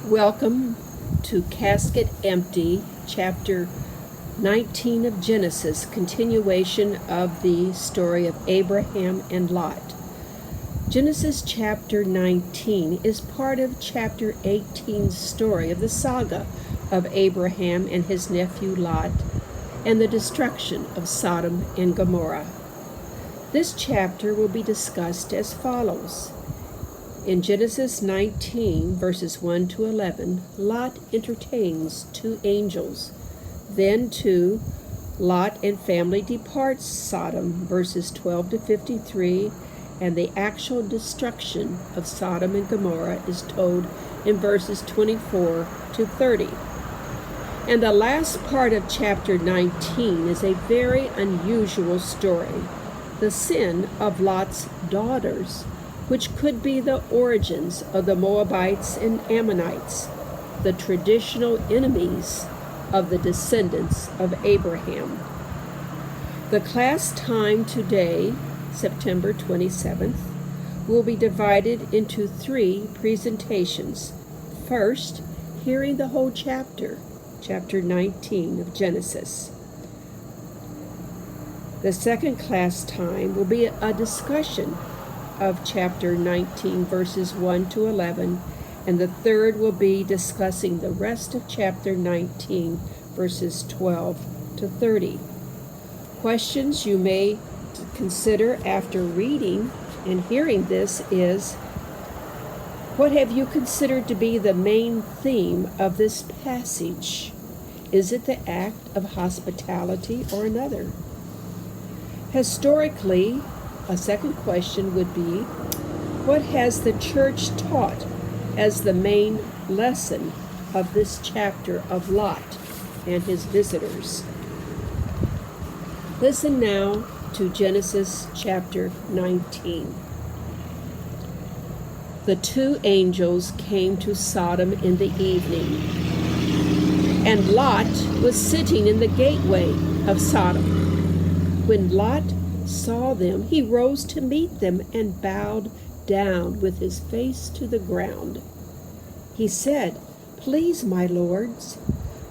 Welcome to Casket Empty, chapter 19 of Genesis, continuation of the story of Abraham and Lot. Genesis chapter 19 is part of chapter 18's story of the saga of Abraham and his nephew Lot and the destruction of Sodom and Gomorrah. This chapter will be discussed as follows. In Genesis 19, verses 1 to 11, Lot entertains two angels. Then, too, Lot and family departs Sodom, verses 12 to 53, and the actual destruction of Sodom and Gomorrah is told in verses 24 to 30. And the last part of chapter 19 is a very unusual story, the sin of Lot's daughters, which could be the origins of the Moabites and Ammonites, the traditional enemies of the descendants of Abraham. The class time today, September 27th, will be divided into three presentations. First, hearing the whole chapter 19 of Genesis. The second class time will be a discussion of chapter 19, verses 1 to 11, and the third will be discussing the rest of chapter 19, verses 12 to 30. Questions you may consider after reading and hearing this is, what have you considered to be the main theme of this passage? Is it the act of hospitality or another? Historically, a second question would be, what has the church taught as the main lesson of this chapter of Lot and his visitors? Listen now to Genesis chapter 19. The two angels came to Sodom in the evening, and Lot was sitting in the gateway of Sodom. When Lot saw them, he rose to meet them and bowed down with his face to the ground. He said, "Please, my lords,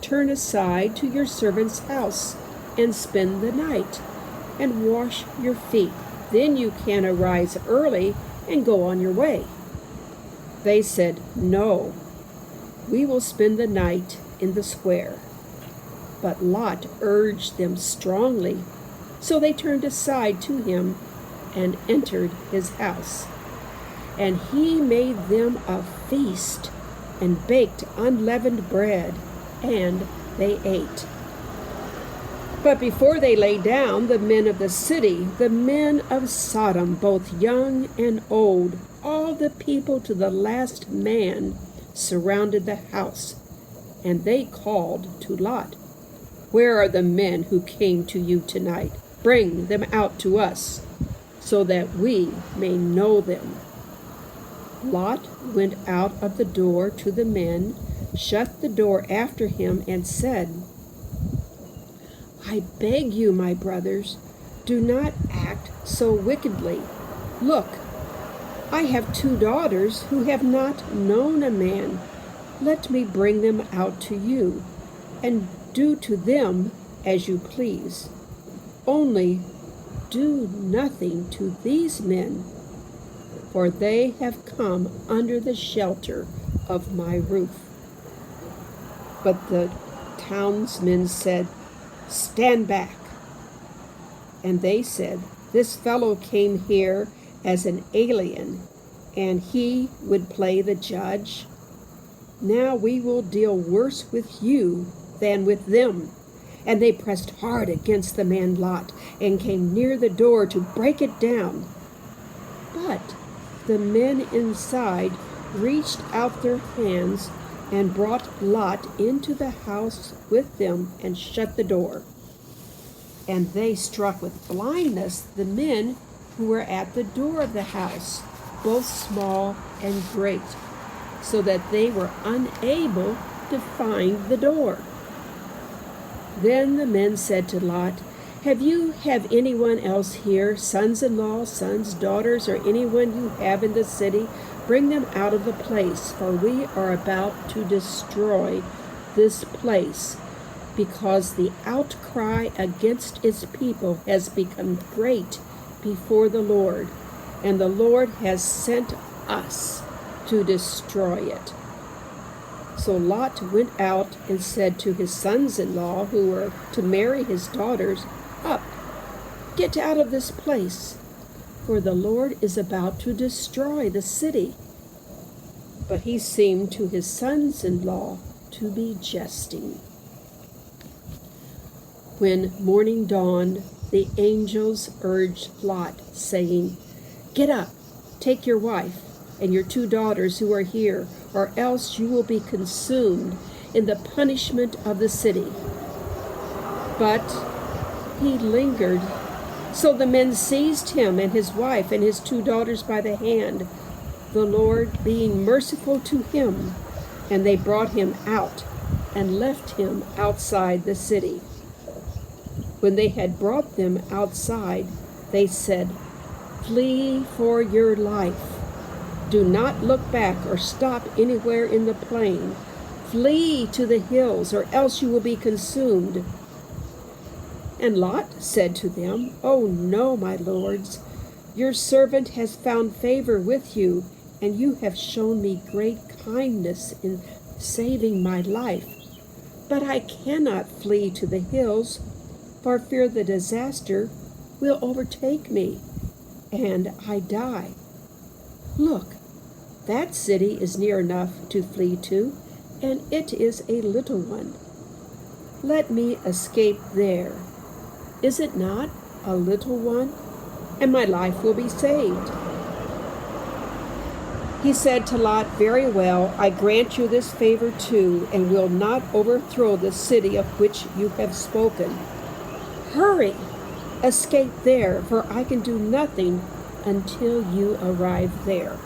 turn aside to your servant's house and spend the night and wash your feet. Then you can arise early and go on your way." They said, "No, we will spend the night in the square." But Lot urged them strongly, so they turned aside to him and entered his house. And he made them a feast and baked unleavened bread, and they ate. But before they lay down, the men of the city, the men of Sodom, both young and old, all the people to the last man, surrounded the house, and they called to Lot, "Where are the men who came to you tonight? Bring them out to us, so that we may know them." Lot went out of the door to the men, shut the door after him, and said, "I beg you, my brothers, do not act so wickedly. Look, I have two daughters who have not known a man. Let me bring them out to you, and do to them as you please. Only do nothing to these men, for they have come under the shelter of my roof." But the townsmen said, "Stand back." And they said, "This fellow came here as an alien, and he would play the judge. Now we will deal worse with you than with them." And they pressed hard against the man Lot and came near the door to break it down. But the men inside reached out their hands and brought Lot into the house with them and shut the door. And they struck with blindness the men who were at the door of the house, both small and great, so that they were unable to find the door. Then the men said to Lot, Have anyone else here, sons-in-law, sons, daughters, or anyone you have in the city bring them out of the place, for we are about to destroy this place, because the outcry against its people has become great before the Lord, and the Lord has sent us to destroy it. So Lot went out and said to his sons-in-law, who were to marry his daughters, "Up, get out of this place, for the Lord is about to destroy the city." But he seemed to his sons-in-law to be jesting. When morning dawned, the angels urged Lot, saying, "Get up, take your wife and your 2 daughters who are here, or else you will be consumed in the punishment of the city." But he lingered. So the men seized him and his wife and his 2 daughters by the hand, the Lord being merciful to him, and they brought him out and left him outside the city. When they had brought them outside, they said, "Flee for your life. Do not look back or stop anywhere in the plain. Flee to the hills, or else you will be consumed." And Lot said to them, "Oh no, my lords, your servant has found favor with you, and you have shown me great kindness in saving my life. But I cannot flee to the hills, for fear the disaster will overtake me, and I die. Look, that city is near enough to flee to, and it is a little one. Let me escape there. Is it not a little one? And my life will be saved." He said to Lot, "Very well, I grant you this favor too, and will not overthrow the city of which you have spoken. Hurry, escape there, for I can do nothing until you arrive there."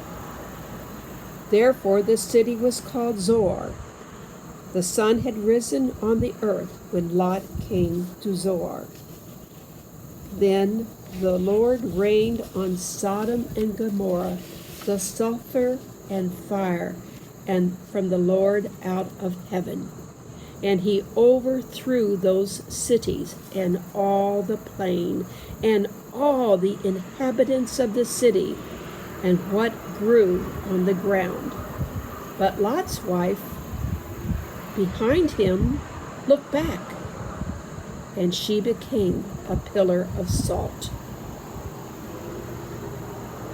Therefore the city was called Zoar. The sun had risen on the earth when Lot came to Zoar. Then the Lord rained on Sodom and Gomorrah the sulfur and fire and from the Lord out of heaven. And he overthrew those cities and all the plain and all the inhabitants of the city and what grew on the ground. But Lot's wife behind him looked back, and she became a pillar of salt.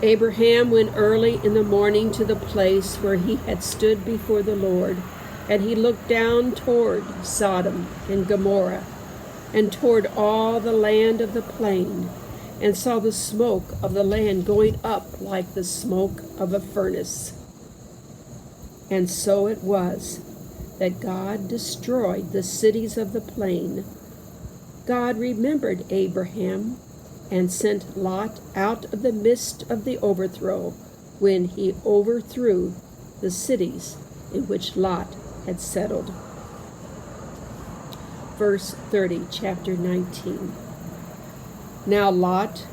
Abraham went early in the morning to the place where he had stood before the Lord, and he looked down toward Sodom and Gomorrah, and toward all the land of the plain, and saw the smoke of the land going up like the smoke of a furnace. And so it was that God destroyed the cities of the plain. God remembered Abraham and sent Lot out of the midst of the overthrow when he overthrew the cities in which Lot had settled. Verse 30, chapter 19. Now Lot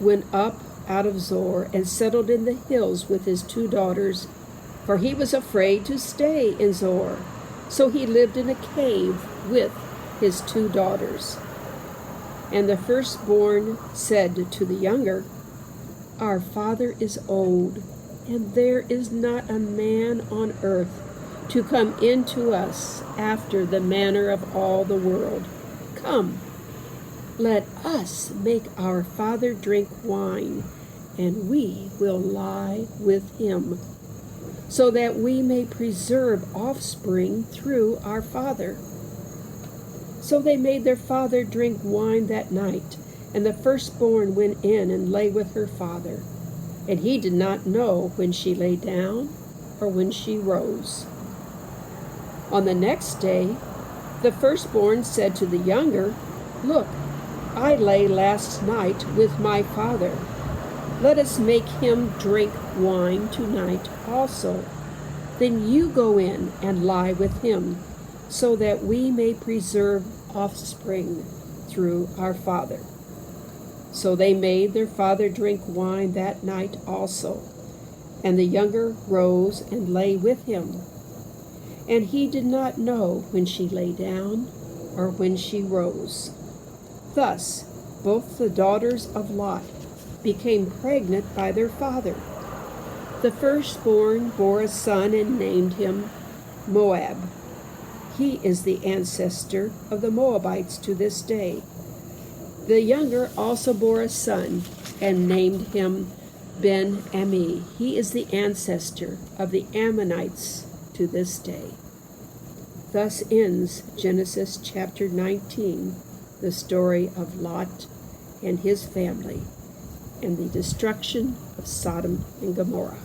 went up out of Zoar and settled in the hills with his 2 daughters, for he was afraid to stay in Zoar. So he lived in a cave with his 2 daughters. And the firstborn said to the younger, "Our father is old, and there is not a man on earth to come in to us after the manner of all the world. Come, let us make our father drink wine, and we will lie with him, so that we may preserve offspring through our father." So they made their father drink wine that night, and the firstborn went in and lay with her father. And he did not know when she lay down or when she rose. On the next day, the firstborn said to the younger, "Look, I lay last night with my father. Let us make him drink wine tonight also. Then you go in and lie with him, so that we may preserve offspring through our father." So they made their father drink wine that night also. And the younger rose and lay with him. And he did not know when she lay down or when she rose. Thus both the daughters of Lot became pregnant by their father. The firstborn bore a son and named him Moab. He is the ancestor of the Moabites to this day. The younger also bore a son and named him Ben-Ami. He is the ancestor of the Ammonites to this day. Thus ends Genesis chapter 19, the story of Lot and his family and the destruction of Sodom and Gomorrah.